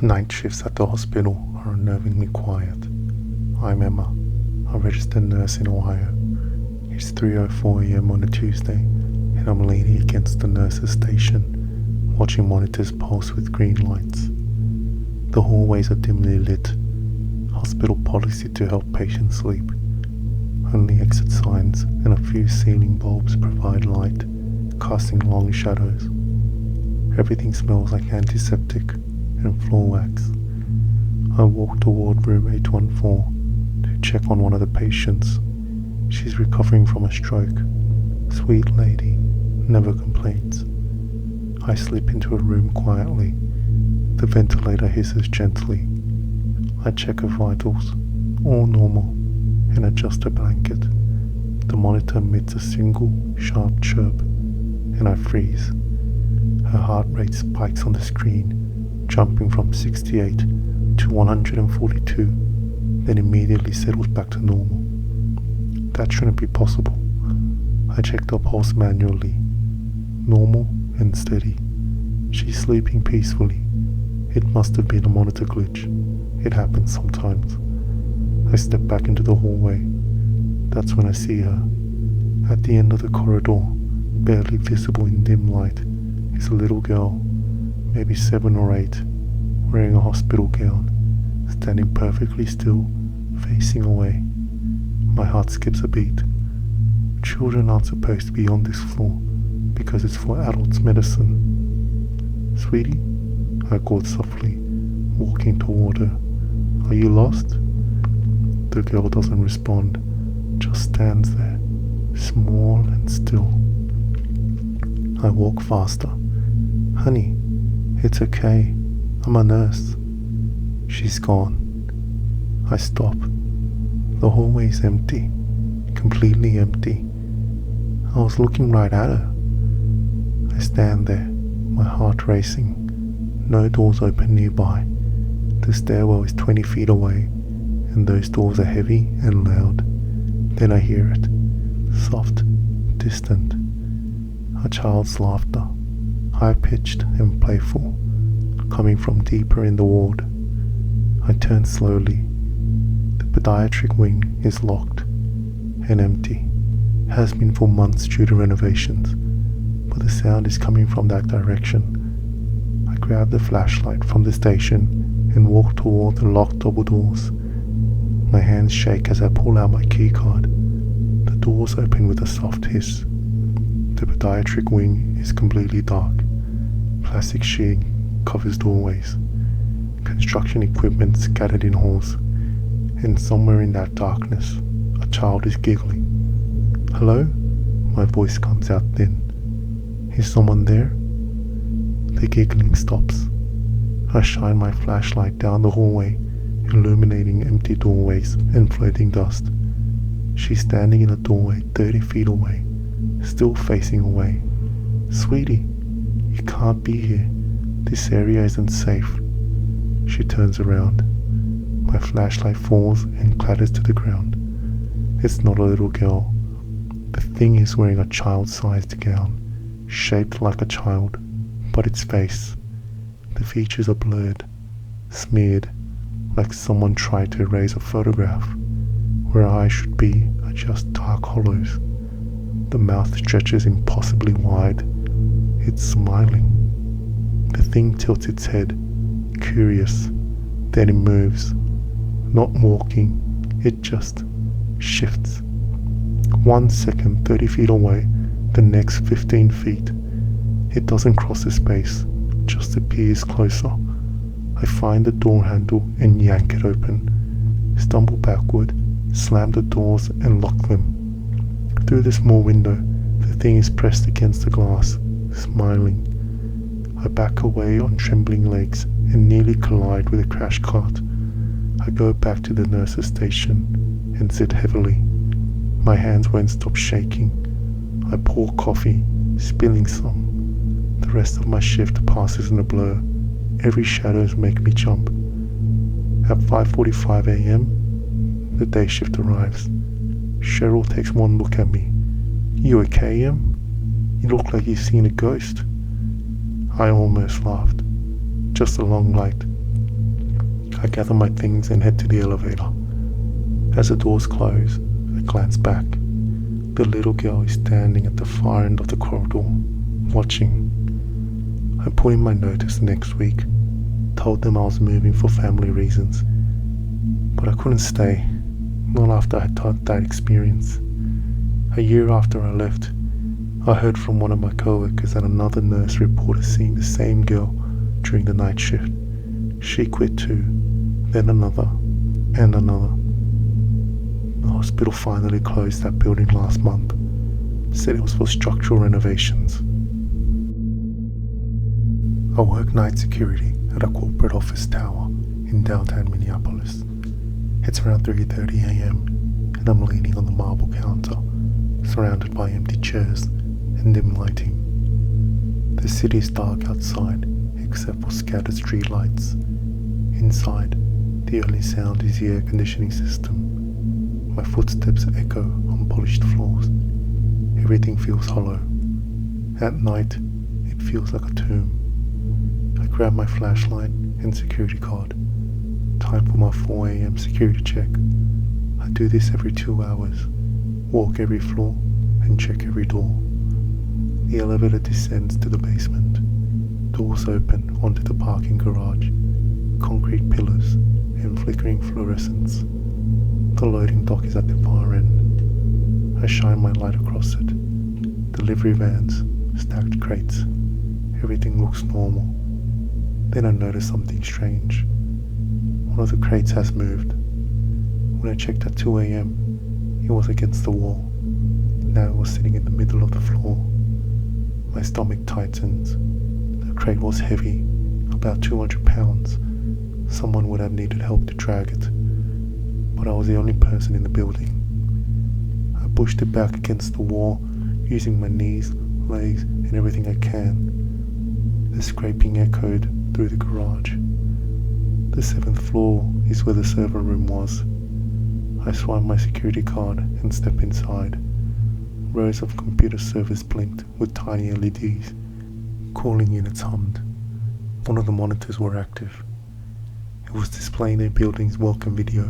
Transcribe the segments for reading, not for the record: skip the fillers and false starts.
Night shifts at the hospital are unnervingly quiet. I'm Emma, a registered nurse in Ohio. It's 3:04 a.m. on a Tuesday, and I'm leaning against the nurse's station, watching monitors pulse with green lights. The hallways are dimly lit, hospital policy to help patients sleep. Only exit signs and a few ceiling bulbs provide light, casting long shadows. Everything smells like antiseptic and floor wax. I walk toward room 814 to check on one of the patients. She's recovering from a stroke. Sweet lady, never complains. I slip into a room quietly. The ventilator hisses gently. I check her vitals, all normal, and adjust her blanket. The monitor emits a single, sharp chirp, and I freeze. Her heart rate spikes on the screen, jumping from 68 to 142, then immediately settles back to normal. That shouldn't be possible. I checked her pulse manually. Normal and steady. She's sleeping peacefully. It must have been a monitor glitch. It happens sometimes. I step back into the hallway. That's when I see her. At the end of the corridor, barely visible in dim light, is a little girl, maybe 7 or 8, wearing a hospital gown, standing perfectly still, facing away. My heart skips a beat. Children aren't supposed to be on this floor because it's for adults' medicine. Sweetie, I called softly, walking toward her. Are you lost? The girl doesn't respond, just stands there, small and still. I walk faster. Honey, it's okay. I'm a nurse. She's gone. I stop. The hallway's empty, completely empty. I was looking right at her. I stand there, my heart racing. No doors open nearby. The stairwell is 20 feet away, and those doors are heavy and loud. Then I hear it, soft, distant. A child's laughter, high-pitched and playful, coming from deeper in the ward. I turn slowly. The pediatric wing is locked and empty. Has been for months due to renovations, but the sound is coming from that direction. I grab the flashlight from the station and walk toward the locked double doors. My hands shake as I pull out my keycard. The doors open with a soft hiss. The pediatric wing is completely dark. Plastic sheeting covers doorways. Construction equipment scattered in halls. And somewhere in that darkness, a child is giggling. Hello? My voice comes out thin. Is someone there? The giggling stops. I shine my flashlight down the hallway, illuminating empty doorways and floating dust. She's standing in a doorway 30 feet away, still facing away. Sweetie, you can't be here. This area isn't safe. She turns around. My flashlight falls and clatters to the ground. It's not a little girl. The thing is wearing a child-sized gown, shaped like a child, but its face. The features are blurred, smeared, like someone tried to erase a photograph. Where eyes should be are just dark hollows. The mouth stretches impossibly wide. It's smiling. The thing tilts its head, curious. Then it moves. Not walking, it just shifts. 1 second 30 feet away, the next 15 feet. It doesn't cross the space, just appears closer. I find the door handle and yank it open. Stumble backward, slam the doors and lock them. Through the small window, the thing is pressed against the glass, smiling. I back away on trembling legs and nearly collide with a crash cart. I go back to the nurse's station and sit heavily. My hands won't stop shaking. I pour coffee, spilling some. The rest of my shift passes in a blur. Every shadows make me jump. At 5:45 a.m., the day shift arrives. Cheryl takes one look at me. You okay, Em? You look like you've seen a ghost. I almost laughed. Just a long light, I gather my things and head to the elevator. As the doors close, I glance back. The little girl is standing at the far end of the corridor, watching. I put in my notice next week, told them I was moving for family reasons, but I couldn't stay, not after I had that experience. A year after I left, I heard from one of my co-workers that another nurse reported seeing the same girl during the night shift. She quit too, then another, and another. The hospital finally closed that building last month, said it was for structural renovations. I work night security at a corporate office tower in downtown Minneapolis. It's around 3:30 a.m. and I'm leaning on the marble counter, surrounded by empty chairs and dim lighting. The city is dark outside except for scattered street lights. Inside, the only sound is the air conditioning system. My footsteps echo on polished floors. Everything feels hollow. At night, it feels like a tomb. I grab my flashlight and security card. Time for my 4 a.m. security check. I do this every 2 hours. Walk every floor and check every door. The elevator descends to the basement. Doors open onto the parking garage. Concrete pillars and flickering fluorescents. The loading dock is at the far end. I shine my light across it. Delivery vans, stacked crates. Everything looks normal. Then I notice something strange. One of the crates has moved. When I checked at 2 a.m., it was against the wall. Now it was sitting in the middle of the floor. My stomach tightens. The crate was heavy, about 200 pounds. Someone would have needed help to drag it. But I was the only person in the building. I pushed it back against the wall, using my knees, legs, and everything I can. The scraping echoed through the garage. The 7th floor is where the server room was. I swipe my security card and step inside. Rows of computer servers blinked with tiny LEDs. Calling units hummed. One of the monitors were active. It was displaying the building's welcome video,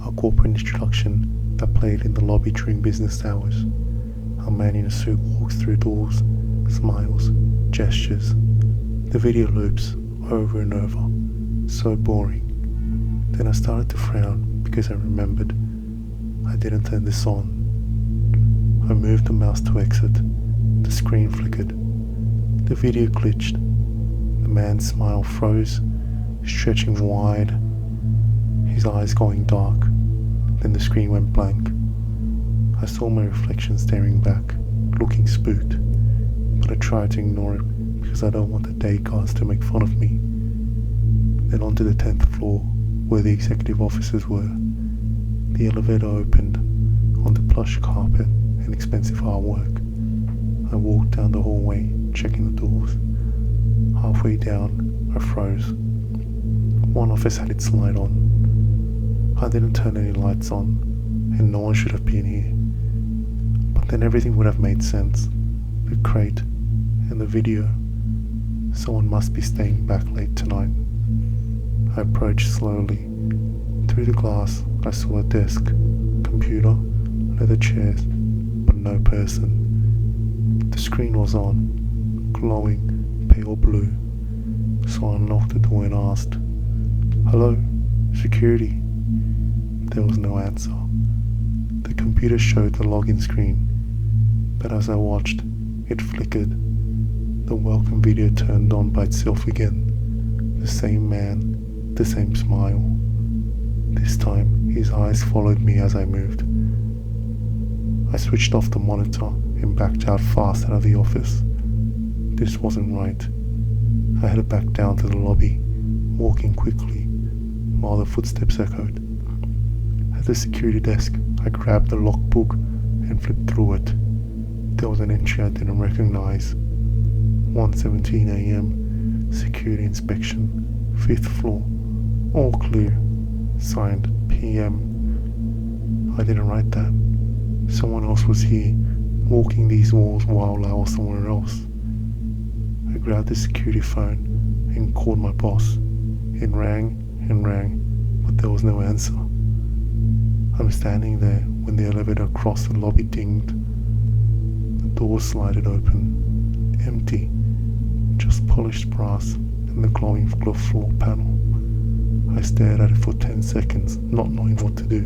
a corporate introduction that played in the lobby during business hours. A man in a suit walks through doors, smiles, gestures. The video loops over and over. So boring. Then I started to frown because I remembered I didn't turn this on. I moved the mouse to exit. The screen flickered. The video glitched. The man's smile froze, stretching wide, his eyes going dark. Then the screen went blank. I saw my reflection staring back, looking spooked, but I tried to ignore it because I don't want the day guards to make fun of me. Then onto the 10th floor, where the executive offices were. The elevator opened onto plush carpet and expensive artwork. I walked down the hallway, checking the doors. Halfway down, I froze. One office had its light on. I didn't turn any lights on, and no one should have been here. But then everything would have made sense. The crate and the video. Someone must be staying back late tonight. I approached slowly. Through the glass, I saw a desk, computer, leather chairs, but no person. The screen was on, glowing pale blue, so I unlocked the door and asked, "Hello, security?" There was no answer. The computer showed the login screen, but as I watched, it flickered. The welcome video turned on by itself again. The same man, the same smile. This time, his eyes followed me as I moved. I switched off the monitor and backed out fast out of the office. This wasn't right. I headed back down to the lobby, walking quickly, while the footsteps echoed. At the security desk, I grabbed the logbook and flipped through it. There was an entry I didn't recognize. 1:17 a.m. Security inspection, 5th floor. All clear. Signed, PM. I didn't write that. Someone else was here, walking these walls while I was somewhere else. I grabbed the security phone and called my boss. It rang and rang, but there was no answer. I'm standing there when the elevator across the lobby dinged. The door slided open, empty, just polished brass and the glowing floor panel. I stared at it for 10 seconds, not knowing what to do.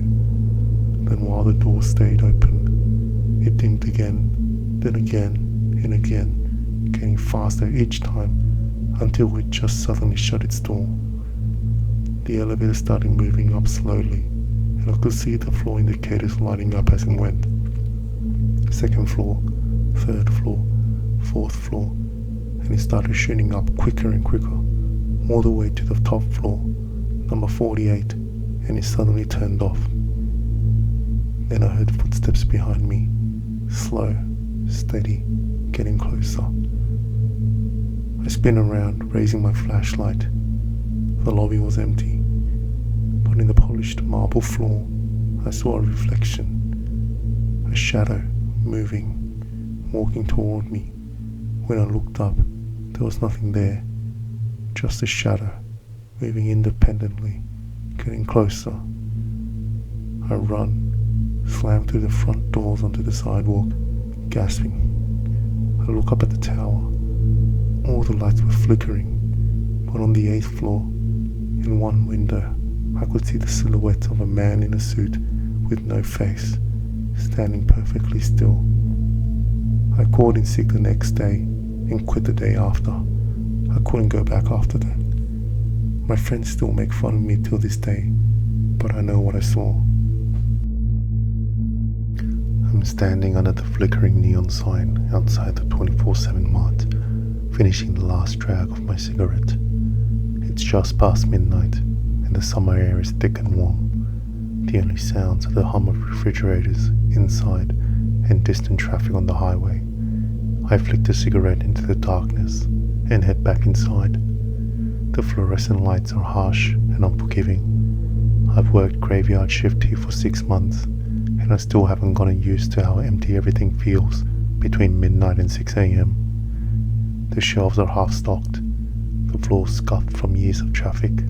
Then while the door stayed open, it dinged again, then again, and again, getting faster each time until it just suddenly shut its door. The elevator started moving up slowly, and I could see the floor indicators lighting up as it went. Second floor, third floor, fourth floor, and it started shooting up quicker and quicker, all the way to the top floor, number 48, and it suddenly turned off. Then I heard footsteps behind me, slow, steady, getting closer. I spin around, raising my flashlight. The lobby was empty, but in the polished marble floor, I saw a reflection, a shadow moving, walking toward me. When I looked up, there was nothing there, just a shadow, moving independently, getting closer. I run, slam through the front doors onto the sidewalk, gasping. I look up at the tower. All the lights were flickering, but on the 8th floor, in one window, I could see the silhouette of a man in a suit with no face, standing perfectly still. I called in sick the next day and quit the day after. I couldn't go back after that. My friends still make fun of me till this day, but I know what I saw. I'm standing under the flickering neon sign outside the 24/7 mart, finishing the last drag of my cigarette. It's just past midnight, and the summer air is thick and warm. The only sounds are the hum of refrigerators inside and distant traffic on the highway. I flick the cigarette into the darkness and head back inside. The fluorescent lights are harsh and unforgiving. I've worked graveyard shift here for 6 months, and I still haven't gotten used to how empty everything feels between midnight and 6 a.m. The shelves are half stocked, the floor scuffed from years of traffic.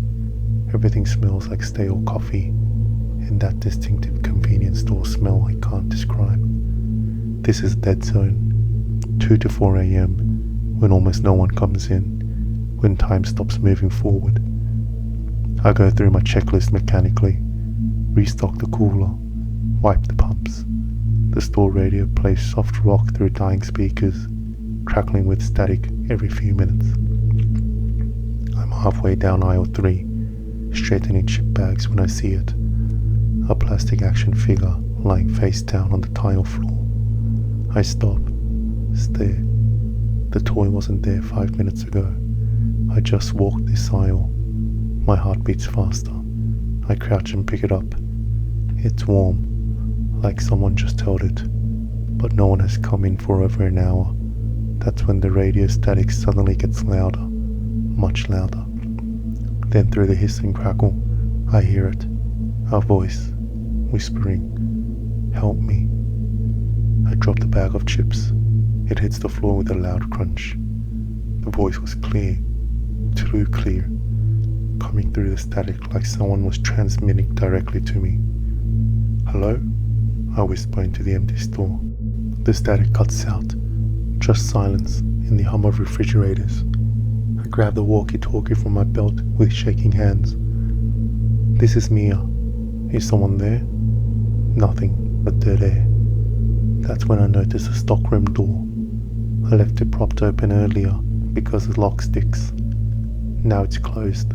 Everything smells like stale coffee, and that distinctive convenience store smell I can't describe. This is a dead zone, 2 to 4 a.m, when almost no one comes in, when time stops moving forward. I go through my checklist mechanically, restock the cooler, wipe the pumps. The store radio plays soft rock through dying speakers, crackling with static every few minutes. I'm halfway down aisle 3, straightening chip bags when I see it. A plastic action figure lying face down on the tile floor. I stop, stare. The toy wasn't there 5 minutes ago. I just walked this aisle. My heart beats faster. I crouch and pick it up. It's warm, like someone just held it, but no one has come in for over an hour. That's when the radio static suddenly gets louder, much louder. Then through the hiss and crackle, I hear it, a voice, whispering, "Help me." I drop the bag of chips. It hits the floor with a loud crunch. The voice was clear, too clear, coming through the static like someone was transmitting directly to me. "Hello?" I whisper into the empty store. The static cuts out, just silence and the hum of refrigerators. I grab the walkie-talkie from my belt with shaking hands. "This is Mia. Is someone there?" Nothing but dead air. That's when I notice a stockroom door. I left it propped open earlier because the lock sticks. Now it's closed.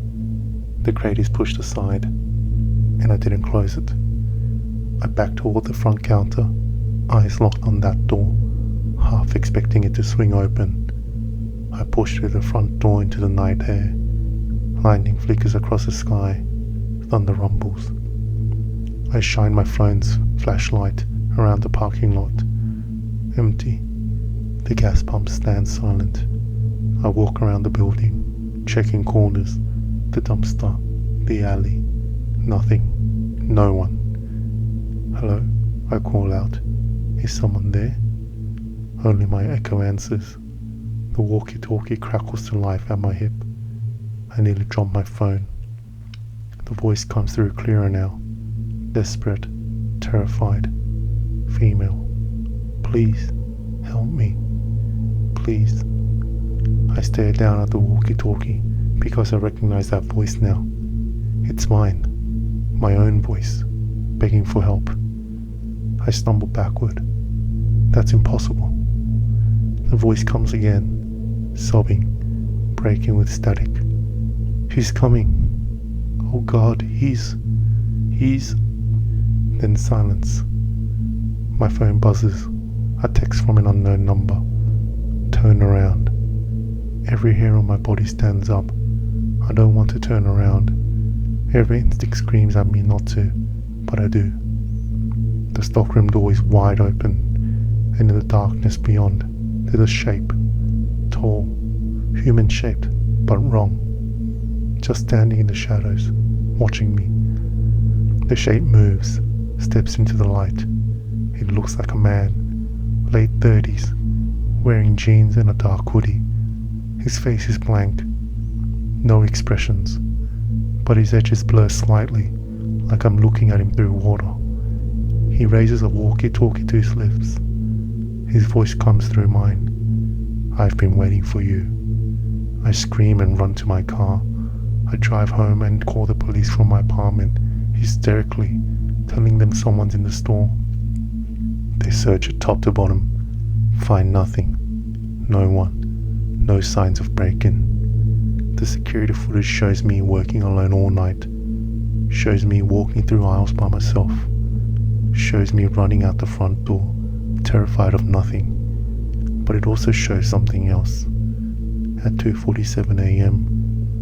The crate is pushed aside, and I didn't close it. I back toward the front counter, eyes locked on that door, half expecting it to swing open. I push through the front door into the night air. Lightning flickers across the sky, thunder rumbles. I shine my phone's flashlight around the parking lot. Empty. The gas pump stands silent. I walk around the building, checking corners, the dumpster, the alley. Nothing. No one. "Hello?" I call out. "Is someone there?" Only my echo answers. The walkie-talkie crackles to life at my hip. I nearly drop my phone. The voice comes through clearer now. Desperate, terrified, female. Please, help me. Please. I stare down at the walkie-talkie because I recognize that voice now. It's mine, my own voice, begging for help. I stumble backward. That's impossible. The voice comes again, sobbing, breaking with static. He's coming. Oh God, he's... Then silence. My phone buzzes. A text from an unknown number. Turn around. Every hair on my body stands up. I don't want to turn around. Every instinct screams at me not to, but I do. The stockroom door is wide open, and in the darkness beyond, there's a shape. Tall, human-shaped, but wrong. Just standing in the shadows, watching me. The shape moves, steps into the light. It looks like a man, late 30s, wearing jeans and a dark hoodie. His face is blank, no expressions, but his edges blur slightly, like I'm looking at him through water. He raises a walkie-talkie to his lips. His voice comes through mine. I've been waiting for you. I scream and run to my car. I drive home and call the police from my apartment, hysterically, telling them someone's in the store. They search it top to bottom, find nothing, no one, no signs of break-in. The security footage shows me working alone all night, shows me walking through aisles by myself, shows me running out the front door, terrified of nothing, but it also shows something else. At 2:47 a.m,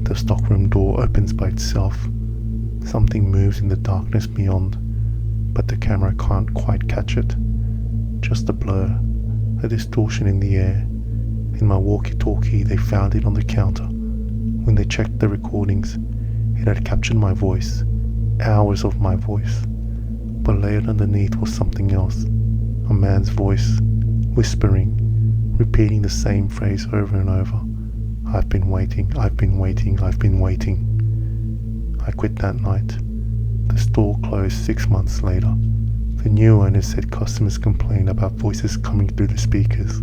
the stockroom door opens by itself. Something moves in the darkness beyond, but the camera can't quite catch it. Just a blur, a distortion in the air. In my walkie-talkie, they found it on the counter. When they checked the recordings, it had captured my voice, hours of my voice. But layered underneath was something else, a man's voice, whispering, repeating the same phrase over and over. I've been waiting, I've been waiting, I've been waiting. I quit that night. The store closed 6 months later. The new owner said customers complained about voices coming through the speakers,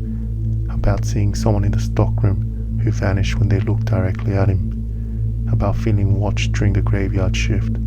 about seeing someone in the stockroom who vanished when they looked directly at him, about feeling watched during the graveyard shift,